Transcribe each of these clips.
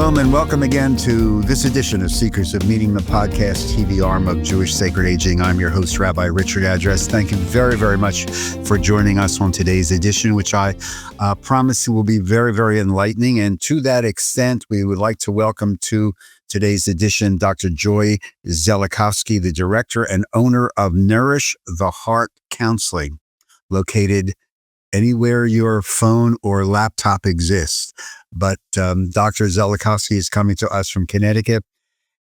Shalom and welcome again to this edition of Seekers of Meaning, the podcast TV arm of Jewish Sacred Aging. I'm your host, Rabbi Richard Address. Thank you very, very much for joining us on today's edition, which I promise will be very, very enlightening. And to that extent, we would like to welcome to today's edition Dr. Joy Zelikovsky, the director and owner of Nourish the Heart Counseling, located anywhere your phone or laptop exists. But Dr. Zelikovsky is coming to us from Connecticut.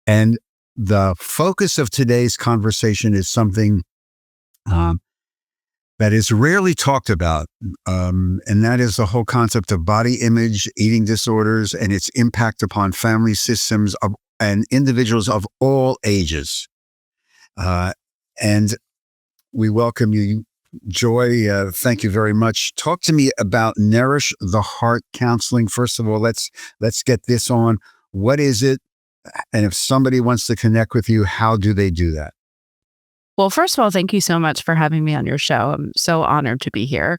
And the focus of today's conversation is something that is rarely talked about. And that is the whole concept of body image, eating disorders, and its impact upon family systems and individuals of all ages. And we welcome you, Joy. Thank you very much. Talk to me about Nourish the Heart Counseling. First of all, let's get this on. What is it? And if somebody wants to connect with you, how do they do that? Well, first of all, thank you so much for having me on your show. I'm so honored to be here.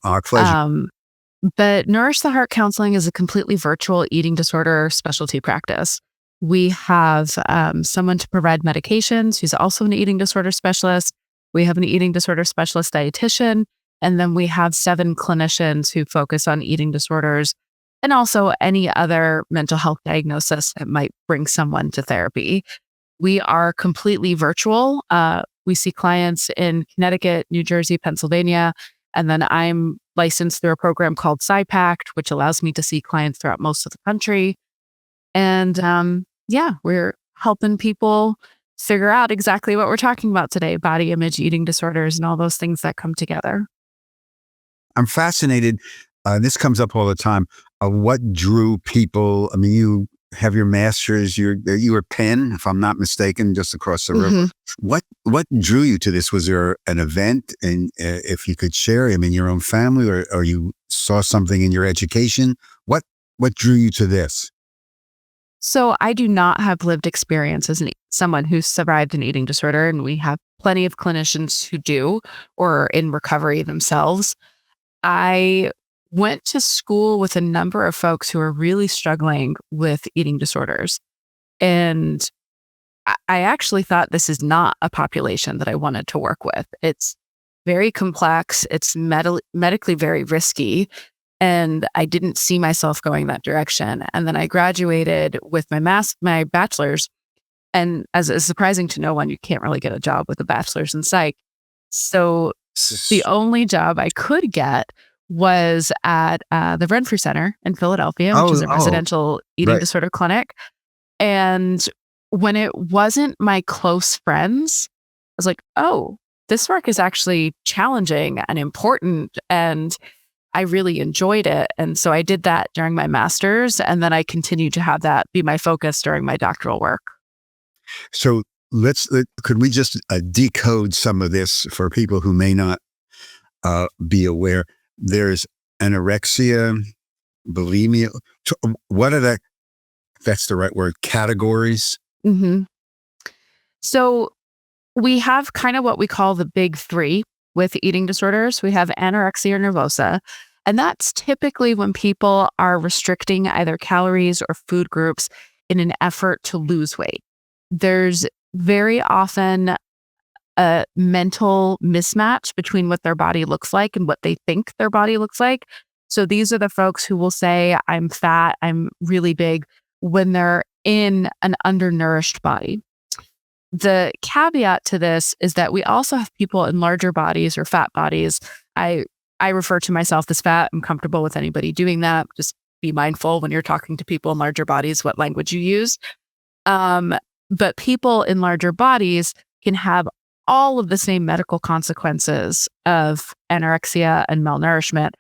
Our pleasure. But Nourish the Heart Counseling is a completely virtual eating disorder specialty practice. We have someone to provide medications who's also an eating disorder specialist. We have an eating disorder specialist dietitian, and then we have 7 clinicians who focus on eating disorders and also any other mental health diagnosis that might bring someone to therapy. We are completely virtual. We see clients in Connecticut, New Jersey, Pennsylvania, and then I'm licensed through a program called SciPact, which allows me to see clients throughout most of the country. And we're helping people figure out exactly what we're talking about today: body image, eating disorders, and all those things that come together. I'm fascinated. This comes up all the time. What drew people? I mean, you have your master's. You were Penn, if I'm not mistaken, just across the river. What drew you to this? Was there an event, and if you could share, I mean, your own family, or you saw something in your education? What drew you to this? So I do not have lived experience as someone who's survived an eating disorder, and we have plenty of clinicians who do or are in recovery themselves. I went to school with a number of folks who are really struggling with eating disorders. And I actually thought this is not a population that I wanted to work with. It's very complex. It's medically very risky. And I didn't see myself going that direction. And then I graduated with my bachelor's. And as is surprising to no one, you can't really get a job with a bachelor's in psych. So the only job I could get was at the Renfrew Center in Philadelphia, which is a residential eating disorder clinic. And when it wasn't my close friends, I was like, oh, this work is actually challenging and important, and I really enjoyed it. And so I did that during my master's, and then I continued to have that be my focus during my doctoral work. So could we just decode some of this for people who may not be aware? There's anorexia, bulimia. What are that's the right word, categories? Mm-hmm. So we have kind of what we call the big 3 with eating disorders. We have anorexia nervosa, and that's typically when people are restricting either calories or food groups in an effort to lose weight. There's very often a mental mismatch between what their body looks like and what they think their body looks like. So these are the folks who will say, I'm fat, I'm really big, when they're in an undernourished body. The caveat to this is that we also have people in larger bodies or fat bodies. I refer to myself as fat. I'm comfortable with anybody doing that. Just be mindful when you're talking to people in larger bodies, what language you use. But people in larger bodies can have all of the same medical consequences of anorexia and malnourishment,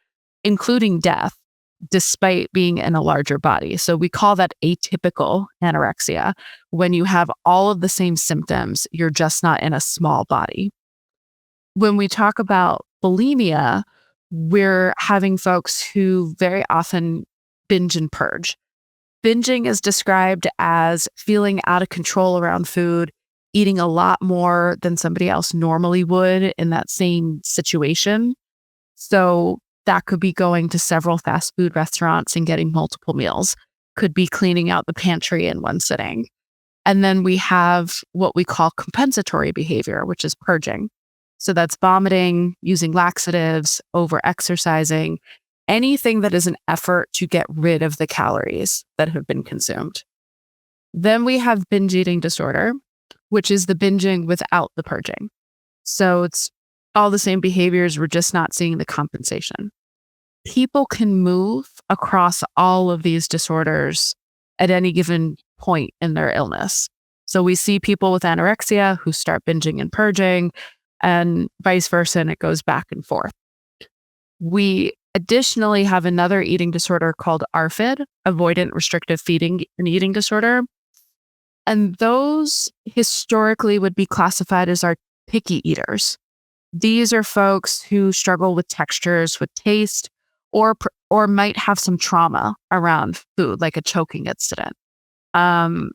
including death, despite being in a larger body. So we call that atypical anorexia. When you have all of the same symptoms, you're just not in a small body. When we talk about bulimia, we're having folks who very often binge and purge. Binging is described as feeling out of control around food, eating a lot more than somebody else normally would in that same situation. So that could be going to several fast food restaurants and getting multiple meals. could be cleaning out the pantry in one sitting. And then we have what we call compensatory behavior, which is purging. So that's vomiting, using laxatives, over exercising, anything that is an effort to get rid of the calories that have been consumed. Then we have binge eating disorder, which is the binging without the purging. So it's all the same behaviors, we're just not seeing the compensation. People can move across all of these disorders at any given point in their illness. So we see people with anorexia who start binging and purging, and vice versa, and it goes back and forth. We additionally have another eating disorder called ARFID, avoidant restrictive feeding and eating disorder. And those historically would be classified as our picky eaters. These are folks who struggle with textures, with taste, or might have some trauma around food, like a choking incident. Um,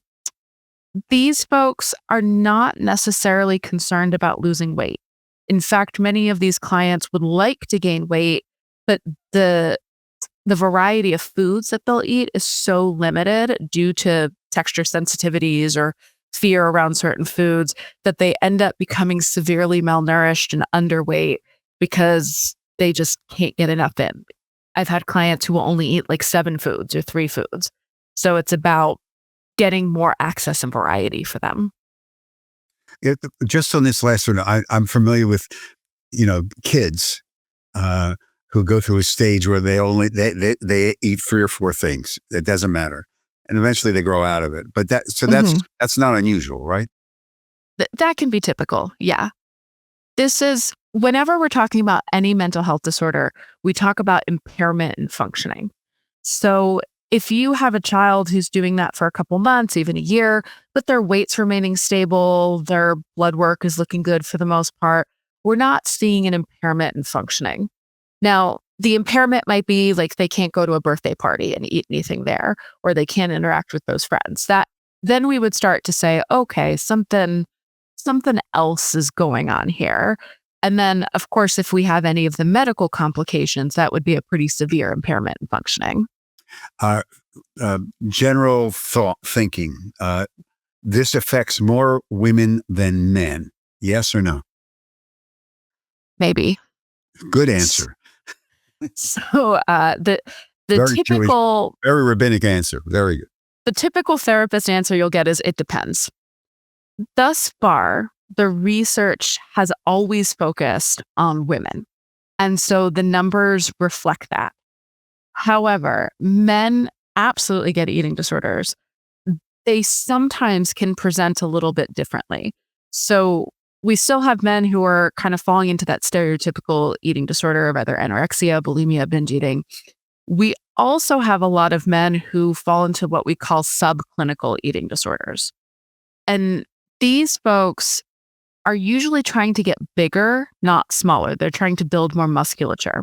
these folks are not necessarily concerned about losing weight. In fact, many of these clients would like to gain weight, but the variety of foods that they'll eat is so limited due to texture sensitivities or fear around certain foods that they end up becoming severely malnourished and underweight because they just can't get enough in. I've had clients who will only eat like 7 foods or 3 foods. So it's about getting more access and variety for them. Just on this last one, I'm familiar with, kids who go through a stage where they eat 3 or 4 things. It doesn't matter, and eventually they grow out of it. But that's not unusual, right? That can be typical. Yeah. This is whenever we're talking about any mental health disorder, we talk about impairment in functioning. So if you have a child who's doing that for a couple months, even a year, but their weight's remaining stable, their blood work is looking good for the most part, we're not seeing an impairment in functioning. Now, the impairment might be like they can't go to a birthday party and eat anything there, or they can't interact with those friends. Then we would start to say, okay, something else is going on here. And then, of course, if we have any of the medical complications, that would be a pretty severe impairment in functioning. General thinking, this affects more women than men. Yes or no? Maybe. Good answer. So the Very typical, Jewish, very rabbinic answer. Very good. The typical therapist answer you'll get is it depends. Thus far, the research has always focused on women. And so the numbers reflect that. However, men absolutely get eating disorders. They sometimes can present a little bit differently. So we still have men who are kind of falling into that stereotypical eating disorder of either anorexia, bulimia, binge eating. We also have a lot of men who fall into what we call subclinical eating disorders. And these folks are usually trying to get bigger, not smaller. They're trying to build more musculature.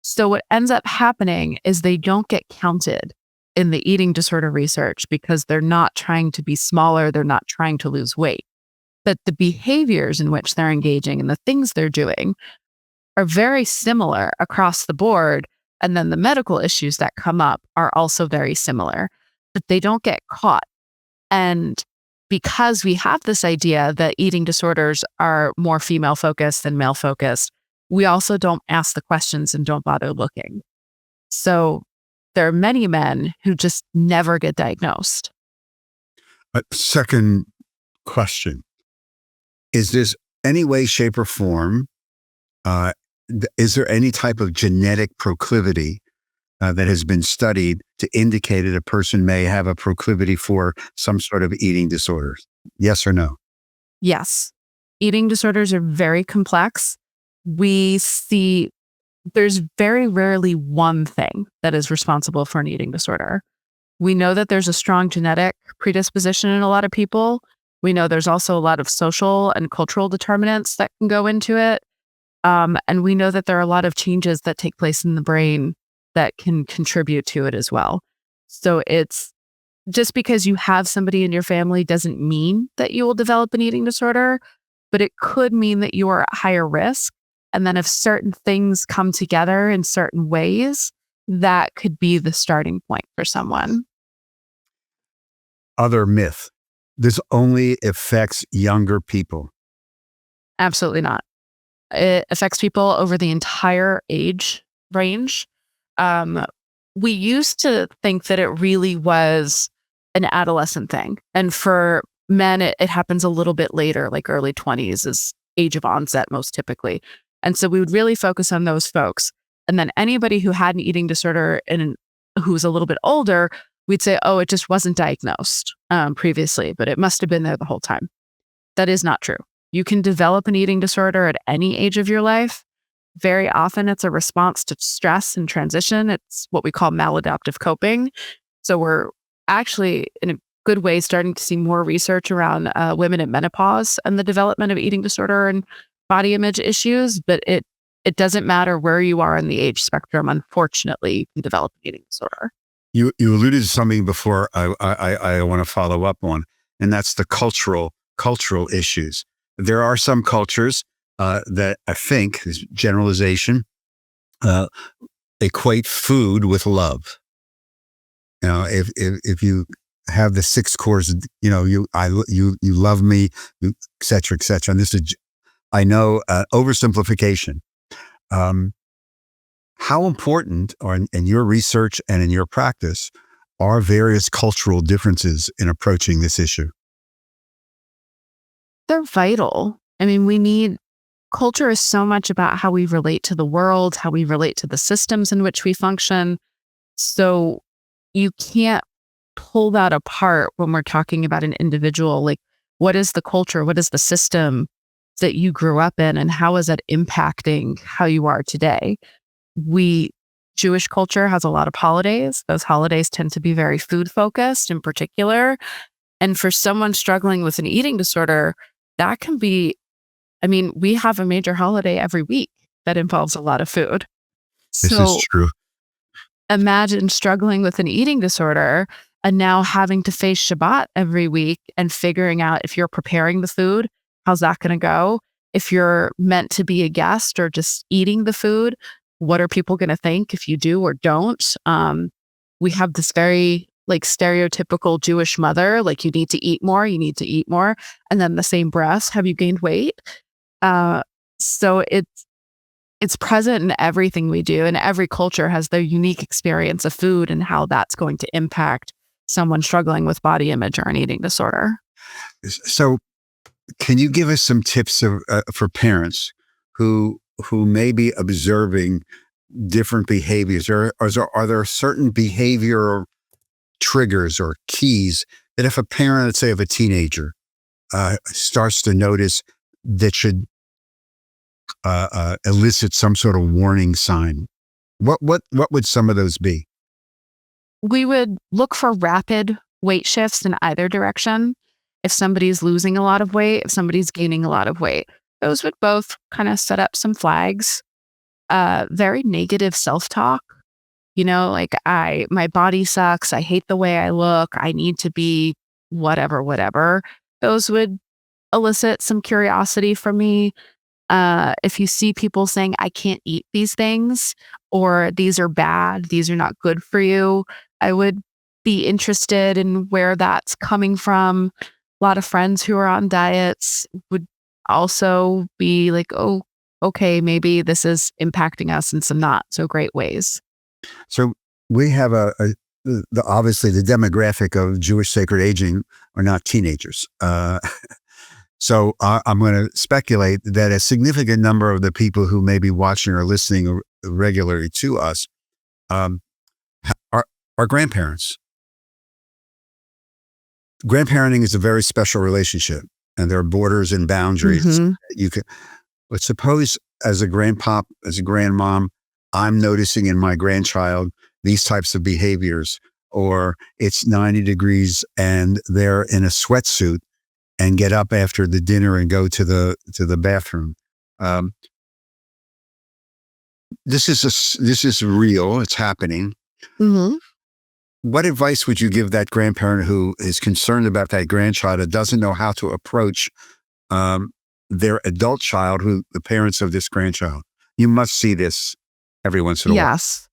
So what ends up happening is they don't get counted in the eating disorder research because they're not trying to be smaller. They're not trying to lose weight. But the behaviors in which they're engaging and the things they're doing are very similar across the board. And then the medical issues that come up are also very similar, but they don't get caught. And because we have this idea that eating disorders are more female focused than male focused, we also don't ask the questions and don't bother looking. So there are many men who just never get diagnosed. Second question. Is this any way, shape, or form, is there any type of genetic proclivity that has been studied to indicate that a person may have a proclivity for some sort of eating disorders? Yes or no? Yes. Eating disorders are very complex. We see there's very rarely one thing that is responsible for an eating disorder. We know that there's a strong genetic predisposition in a lot of people. We know there's also a lot of social and cultural determinants that can go into it. And we know that there are a lot of changes that take place in the brain that can contribute to it as well. So it's just because you have somebody in your family doesn't mean that you will develop an eating disorder, but it could mean that you are at higher risk. And then if certain things come together in certain ways, that could be the starting point for someone. other myth. This only affects younger people. Absolutely not. It affects people over the entire age range. Um, we used to think that it really was an adolescent thing. And for men, it happens a little bit later, like early 20s is age of onset most typically. And so we would really focus on those folks. And then anybody who had an eating disorder and who was a little bit older, we'd say, oh, it just wasn't diagnosed previously, but it must have been there the whole time. That is not true. You can develop an eating disorder at any age of your life. Very often it's a response to stress and transition. It's what we call maladaptive coping. So we're actually in a good way starting to see more research around women in menopause and the development of eating disorder and body image issues. But it doesn't matter where you are in the age spectrum. Unfortunately, you can develop an eating disorder. You alluded to something before I want to follow up on, and that's the cultural issues. There are some cultures that I think, this generalization, equate food with love. You know, if you have the 6 cores, you know, you love me, et cetera, et cetera. And this is, I know, oversimplification. How important are in your research and in your practice are various cultural differences in approaching this issue? They're vital. I mean, culture is so much about how we relate to the world, how we relate to the systems in which we function. So you can't pull that apart when we're talking about an individual. Like, what is the culture? What is the system that you grew up in? And how is that impacting how you are today? Jewish culture has a lot of holidays. Those holidays tend to be very food focused in particular. And for someone struggling with an eating disorder, that can be, we have a major holiday every week that involves a lot of food. This is So true. imagine struggling with an eating disorder and now having to face Shabbat every week and figuring out if you're preparing the food, how's that going to go? If you're meant to be a guest or just eating the food, what are people going to think if you do or don't? We have this very stereotypical Jewish mother, like you need to eat more, you need to eat more. And then the same breath, have you gained weight? So it's present in everything we do, and every culture has their unique experience of food and how that's going to impact someone struggling with body image or an eating disorder. So, can you give us some tips for parents who may be observing different behaviors, or are there certain behavioral triggers or keys that if a parent, let's say of a teenager, starts to notice that should elicit some sort of warning sign? What would some of those be? We would look for rapid weight shifts in either direction. If somebody's losing a lot of weight, if somebody's gaining a lot of weight, those would both kind of set up some flags. Very negative self-talk, like my body sucks. I hate the way I look. I need to be whatever. Those would elicit some curiosity from me. If you see people saying, I can't eat these things, or these are bad, these are not good for you, I would be interested in where that's coming from. A lot of friends who are on diets would also be like, oh, okay, maybe this is impacting us in some not so great ways. So we have obviously the demographic of Jewish sacred aging are not teenagers. So I'm going to speculate that a significant number of the people who may be watching or listening regularly to us are grandparents. Grandparenting is a very special relationship, and there are borders and boundaries. Mhm. But suppose as a grandpop, as a grandmom, I'm noticing in my grandchild these types of behaviors, or it's 90 degrees and they're in a sweatsuit and get up after the dinner and go to the bathroom. Um, this is real. It's happening. Mhm. What advice would you give that grandparent who is concerned about that grandchild and doesn't know how to approach their adult child, who the parents of this grandchild? You must see this every once in a while. Yes.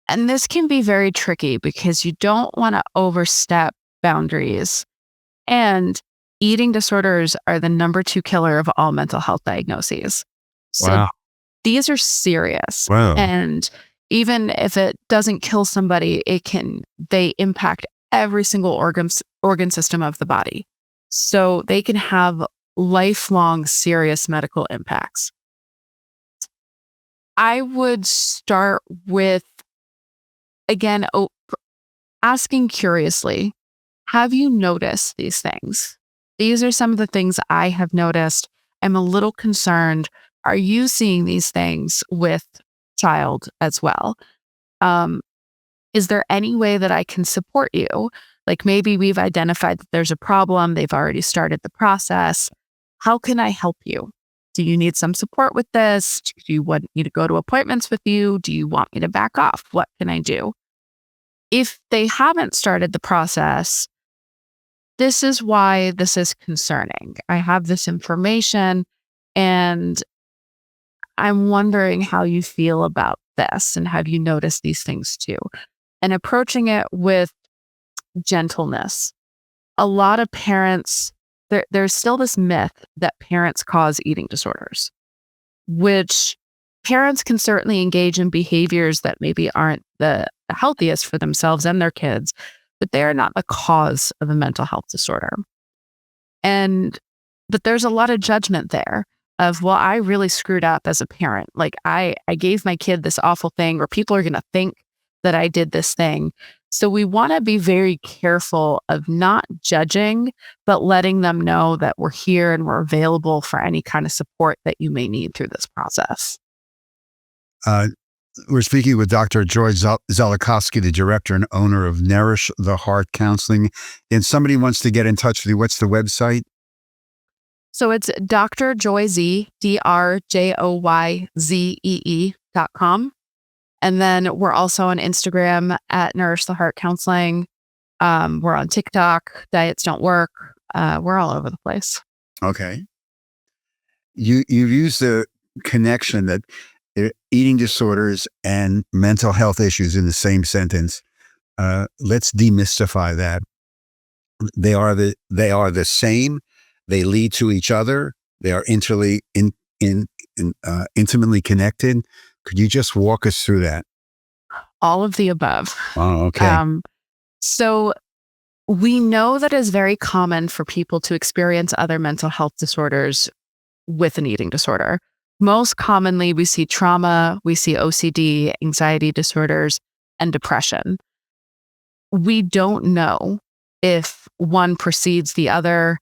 And this can be very tricky because you don't want to overstep boundaries. And eating disorders are the number 2 killer of all mental health diagnoses. So Wow. these are serious. Wow. And even if it doesn't kill somebody, they impact every single organ system of the body. So they can have lifelong serious medical impacts. I would start with, again, asking curiously, have you noticed these things? These are some of the things I have noticed. I'm a little concerned. Are you seeing these things with child as well? Um, is there any way that I can support you? Like maybe we've identified that there's a problem. They've already started the process. How can I help you? Do you need some support with this? Do you want me to go to appointments with you? Do you want me to back off? What can I do? If they haven't started the process, this is why this is concerning. I have this information and I'm wondering how you feel about this and have you noticed these things too? And approaching it with gentleness. A lot of parents, there's still this myth that parents cause eating disorders, which parents can certainly engage in behaviors that maybe aren't the healthiest for themselves and their kids, but they are not the cause of a mental health disorder. And but there's a lot of judgment there of, well, I really screwed up as a parent. Like I gave my kid this awful thing, or people are gonna think that I did this thing. So we want to be very careful of not judging, but letting them know that we're here and we're available for any kind of support that you may need through this process. Uh, we're speaking with Dr. Joy Zelikovsky, the director and owner of Nourish the Heart Counseling. And somebody wants to get in touch with you. What's the website? So it's drjoyz, drjoyzee.com. And then we're also on Instagram at Nourish the Heart Counseling. We're on TikTok, Diets Don't Work. We're all over the place. Okay. You've used the connection that eating disorders and mental health issues in the same sentence. Let's demystify that. They are the same. They lead to each other. They are intimately connected. Could you just walk us through that? All of the above. Oh, okay. So we know that it's very common for people to experience other mental health disorders with an eating disorder. Most commonly, we see trauma, we see OCD, anxiety disorders, and depression. We don't know if one precedes the other,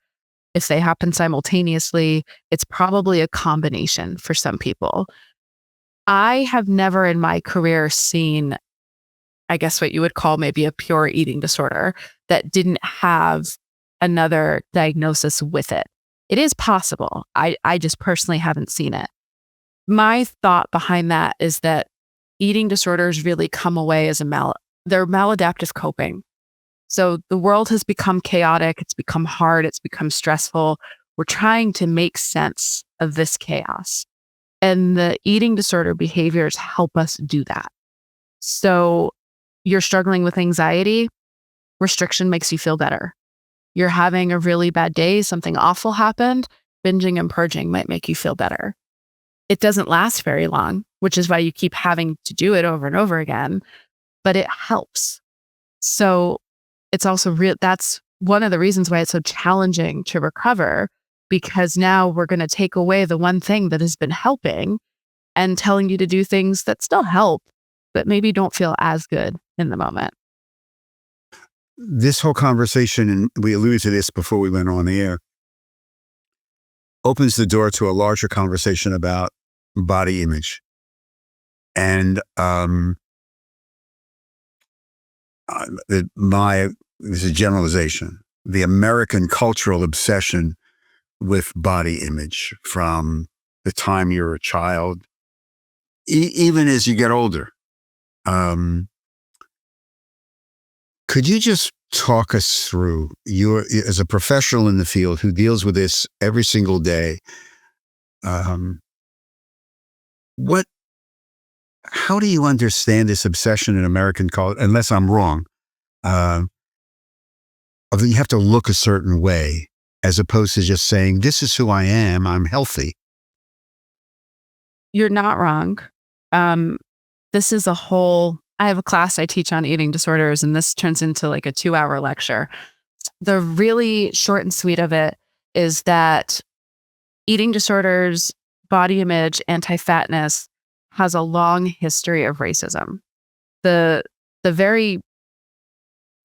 if they happen simultaneously. It's probably a combination for some people. I have never in my career seen, I guess what you would call maybe a pure eating disorder that didn't have another diagnosis with it. It is possible. I just personally haven't seen it. My thought behind that is that eating disorders really come away as they're maladaptive coping. So the world has become chaotic, it's become hard, it's become stressful. We're trying to make sense of this chaos. And the eating disorder behaviors help us do that. So you're struggling with anxiety, restriction makes you feel better. You're having a really bad day, something awful happened, binging and purging might make you feel better. It doesn't last very long, which is why you keep having to do it over and over again, but it helps. So it's also that's one of the reasons why it's so challenging to recover, because now we're going to take away the one thing that has been helping and telling you to do things that still help, but maybe don't feel as good in the moment. This whole conversation, and we alluded to this before we went on the air, opens the door to a larger conversation about body image. And this is a generalization, the American cultural obsession with body image from the time you're a child, even as you get older. Could you just talk us through as a professional in the field who deals with this every single day? How do you understand this obsession in American culture? Unless I'm wrong, you have to look a certain way as opposed to just saying, this is who I am, I'm healthy. You're not wrong. Um, this is a whole, I have a class I teach on eating disorders, and this turns into like a 2-hour lecture. The really short and sweet of it is that eating disorders, body image, anti-fatness has a long history of racism. The the very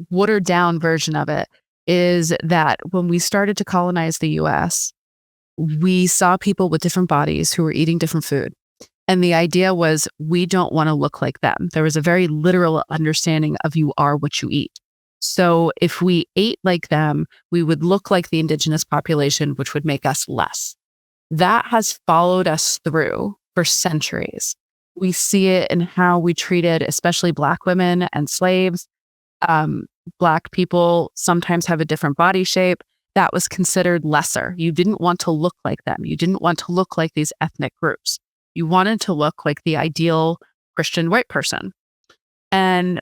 watered down version of it is that when we started to colonize the US, we saw people with different bodies who were eating different food. And the idea was, we don't want to look like them. There was a very literal understanding of you are what you eat. So if we ate like them, we would look like the indigenous population, which would make us less. That has followed us through for centuries. We see it in how we treated, especially Black women and slaves. Um, Black people sometimes have a different body shape. That was considered lesser. You didn't want to look like them. You didn't want to look like these ethnic groups. You wanted to look like the ideal Christian white person. And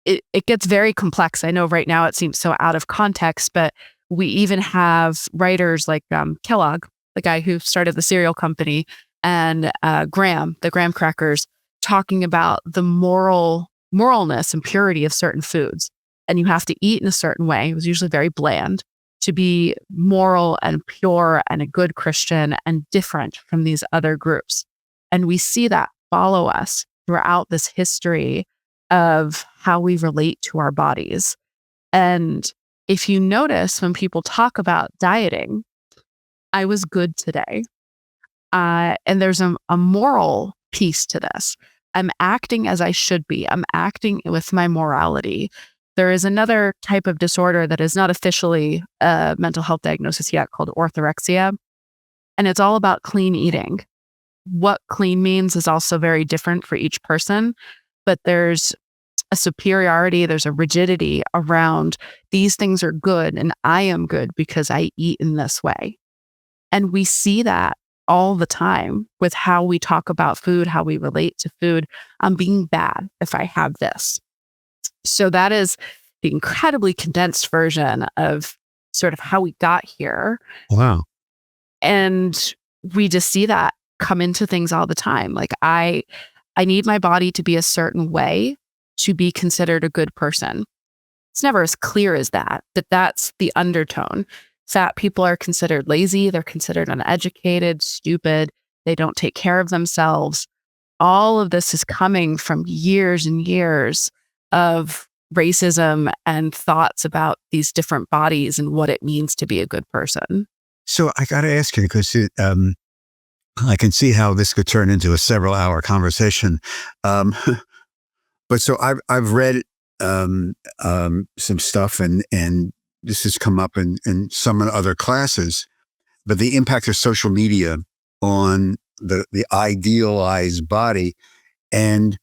it gets very complex. I know right now it seems so out of context, but we even have writers like Kellogg, the guy who started the cereal company, and Graham, the graham crackers, talking about the moralness and purity of certain foods. And you have to eat in a certain way. It was usually very bland to be moral and pure and a good Christian and different from these other groups. And we see that follow us throughout this history of how we relate to our bodies. And if you notice, when people talk about dieting, I was good today. And there's a moral piece to this. I'm acting as I should be. I'm acting with my morality. There is another type of disorder that is not officially a mental health diagnosis yet, called orthorexia. And it's all about clean eating. What clean means is also very different for each person, but there's a superiority, there's a rigidity around these things are good and I am good because I eat in this way. And we see that all the time with how we talk about food, how we relate to food. I'm being bad if I have this. So that is the incredibly condensed version of sort of how we got here. Wow. And we just see that come into things all the time. Like I need my body to be a certain way to be considered a good person. It's never as clear as that, but that's the undertone. Fat people are considered lazy. They're considered uneducated, stupid. They don't take care of themselves. All of this is coming from years and years of racism and thoughts about these different bodies and what it means to be a good person. So I got to ask you, because I can see how this could turn into a several-hour conversation. But so I've read some stuff, and this has come up in some other classes. But the impact of social media on the idealized body, and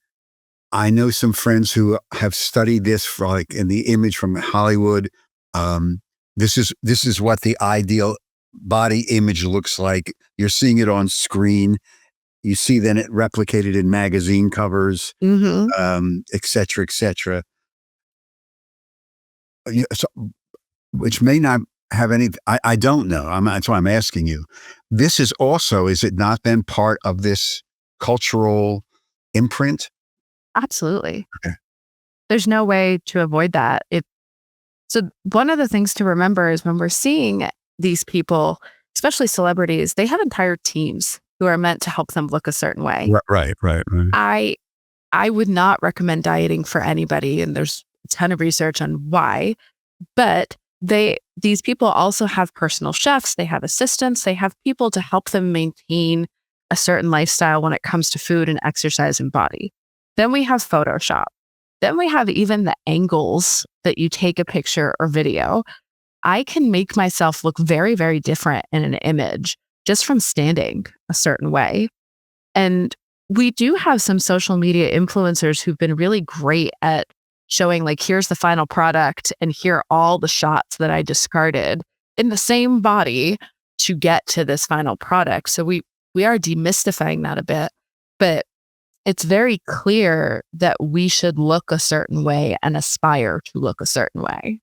I know some friends who have studied this for, like, in the image from Hollywood. This is what the ideal body image looks like. You're seeing it on screen. You see then it replicated in magazine covers, et cetera, et cetera. So, which may not have any, I don't know. That's why I'm asking you. This is also, is it not then part of this cultural imprint? Absolutely. Okay. There's no way to avoid that. So one of the things to remember is when we're seeing these people, especially celebrities, they have entire teams who are meant to help them look a certain way. Right. I would not recommend dieting for anybody, and there's a ton of research on why, but these people also have personal chefs, they have assistants, they have people to help them maintain a certain lifestyle when it comes to food and exercise and body. Then we have Photoshop. Then we have even the angles that you take a picture or video. I can make myself look very, very different in an image just from standing a certain way. And we do have some social media influencers who've been really great at showing, like, here's the final product and here are all the shots that I discarded in the same body to get to this final product. So we are demystifying that a bit, but it's very clear that we should look a certain way and aspire to look a certain way.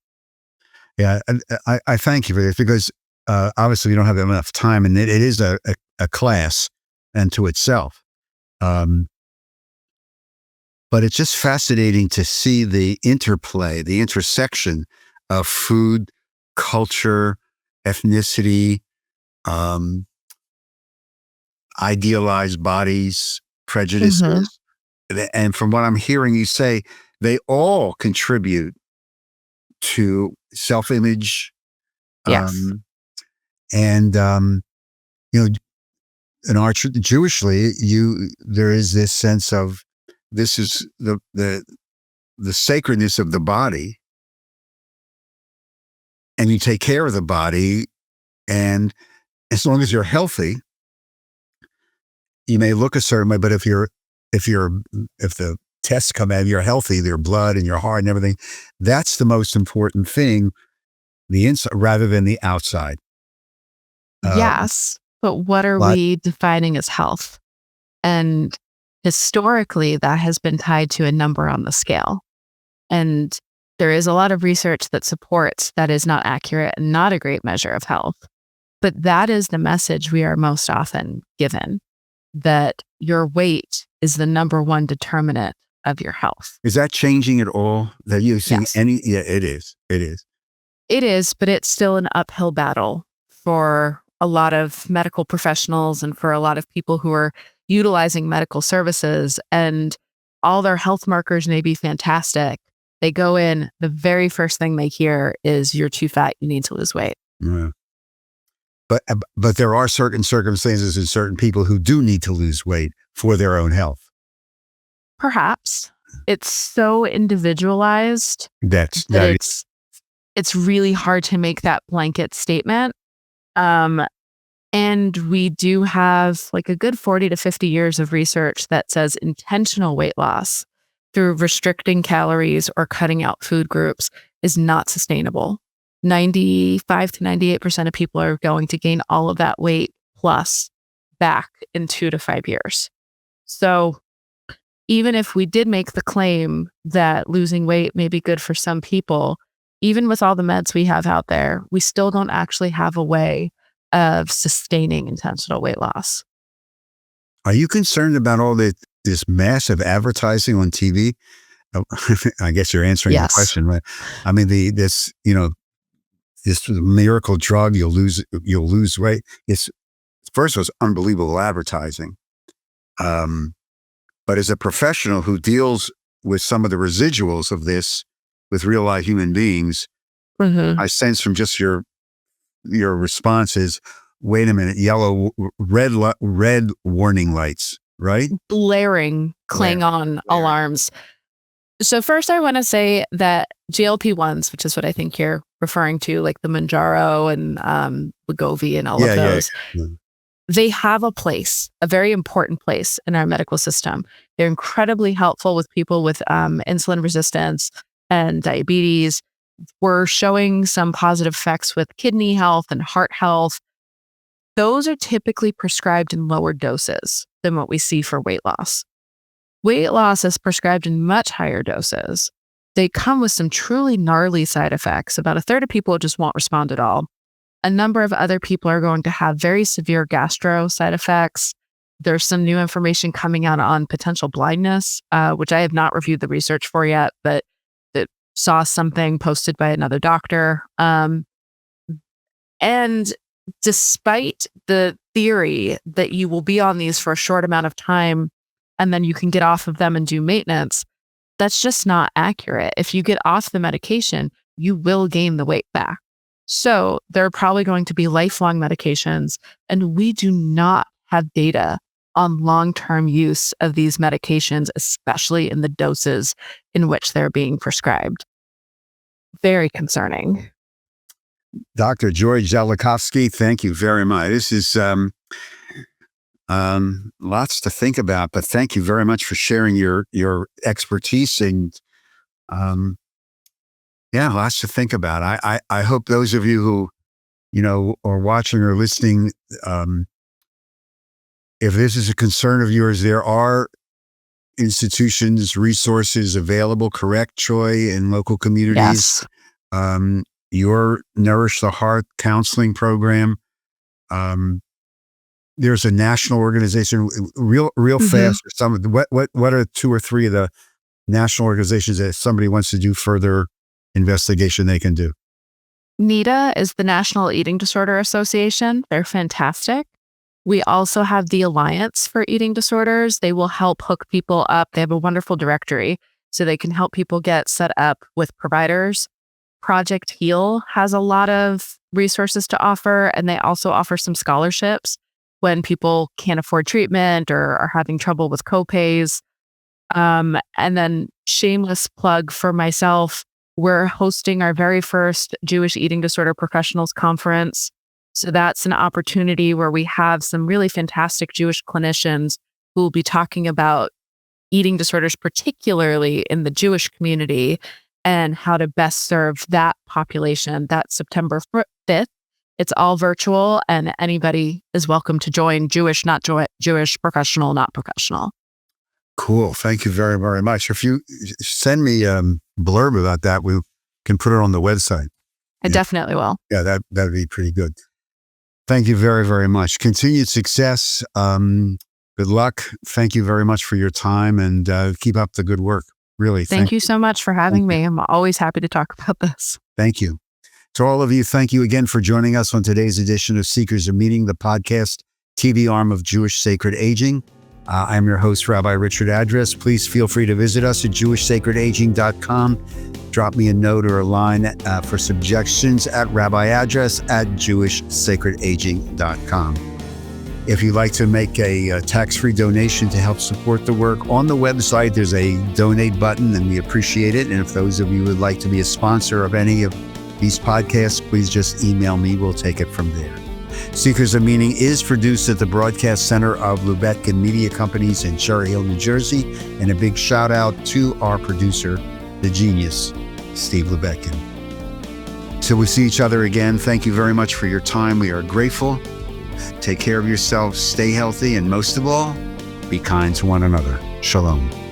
Yeah, and I thank you for this because obviously we don't have enough time, and it is a class unto itself. Um, but it's just fascinating to see the interplay, the intersection of food, culture, ethnicity, um, idealized bodies, Hmm. prejudices. And from what I'm hearing you say, they all contribute to self-image. Yes. Um, and, you know, in our Jewishly, there is this sense of this is the sacredness of the body, and you take care of the body. And as long as you're healthy, you may look a certain way, but if you're if the tests come out, you're healthy, your blood and your heart and everything, that's the most important thing, the inside rather than the outside. Um, Yes. But what are but we defining as health? And historically, that has been tied to a number on the scale. And there is a lot of research that supports that is not accurate and not a great measure of health. But that is the message we are most often given, that your weight is the number one determinant of your health. is that changing at all? That you seeing Yes, any? Yeah, it is. It is. it is, but it's still an uphill battle for a lot of medical professionals and for a lot of people who are utilizing medical services. And all their health markers may be fantastic. They go in, the very first thing they hear is, "You're too fat, you need to lose weight." Yeah. But there are certain circumstances and certain people who do need to lose weight for their own health. Perhaps. It's so individualized That's that that. it's really hard to make that blanket statement. Um, and we do have like a good 40 to 50 years of research that says intentional weight loss through restricting calories or cutting out food groups is not sustainable. 95 to 98% of people are going to gain all of that weight plus back in 2 to 5 years. So even if we did make the claim that losing weight may be good for some people, even with all the meds we have out there, we still don't actually have a way of sustaining intentional weight loss. Are you concerned about all this massive advertising on TV? Oh, I guess you're answering the Yes. question, right? I mean, this this miracle drug, you'll lose weight. It's first it was unbelievable advertising. Um, but as a professional who deals with some of the residuals of this with real life human beings, Hmm. I sense from just your responses, wait a minute, yellow, red warning lights, right? Blaring Blaring, Klingon blaring. alarms. So, first, I want to say that GLP-1s, which is what I think you're referring to, like the Manjaro and Wegovy and all of Yeah, yeah, those, yeah. they have a place, a very important place in our medical system. They're incredibly helpful with people with insulin resistance and diabetes. We're showing some positive effects with kidney health and heart health. Those are typically prescribed in lower doses than what we see for weight loss. Weight loss is prescribed in much higher doses. They come with some truly gnarly side effects. About a third of people just won't respond at all. A number of other people are going to have very severe gastro side effects. There's some new information coming out on potential blindness, which I have not reviewed the research for yet, but that saw something posted by another doctor. And despite the theory that you will be on these for a short amount of time and then you can get off of them and do maintenance, that's just not accurate. If you get off the medication, you will gain the weight back. So there are probably going to be lifelong medications, and we do not have data on long-term use of these medications, especially in the doses in which they're being prescribed. Very concerning. Dr. George Zelikovsky, thank you very much. This is lots to think about, but thank you very much for sharing your expertise and um, yeah, lots to think about. I hope those of you who are watching or listening, um, if this is a concern of yours, there are institutions, resources available. Correct, Troy, in local communities. Yes. Um, your Nourish the Heart counseling program. There's a national organization, real fast. Some of the, what are 2 or 3 of the national organizations that if somebody wants to do further investigation they can do? NEDA is the National Eating Disorder Association. They're fantastic. We also have the Alliance for Eating Disorders. They will help hook people up. They have a wonderful directory, so they can help people get set up with providers. Project Heal has a lot of resources to offer, and they also offer some scholarships when people can't afford treatment or are having trouble with copays. And then shameless plug for myself, we're hosting our very first Jewish Eating Disorder Professionals Conference. So that's an opportunity where we have some really fantastic Jewish clinicians who will be talking about eating disorders, particularly in the Jewish community, and how to best serve that population. That's September 5th. It's all virtual, and anybody is welcome to join. Jewish, not Jewish, professional, not professional. Cool. Thank you very, very much. If you send me a blurb about that, we can put it on the website. I definitely will. Yeah, that'd be pretty good. Thank you very, very much. Continued success. Good luck. Thank you very much for your time, and keep up the good work. Really. Thank you so much for having me. I'm always happy to talk about this. Thank you. To all of you, thank you again for joining us on today's edition of Seekers of Meaning, the podcast TV arm of Jewish Sacred Aging. I'm your host, Rabbi Richard Address. Please feel free to visit us at jewishsacredaging.com. Drop me a note or a line for suggestions at rabbiaddress@jewishsacredaging.com. If you'd like to make a tax-free donation to help support the work, on the website there's a donate button, and we appreciate it. And if those of you would like to be a sponsor of any of these podcasts, please just email me. We'll take it from there. Seekers of Meaning is produced at the Broadcast Center of Lubetkin Media Companies in Cherry Hill, New Jersey. And a big shout out to our producer, the genius, Steve Lubetkin. Till we see each other again, thank you very much for your time. We are grateful. Take care of yourselves, stay healthy, and most of all, be kind to one another. Shalom.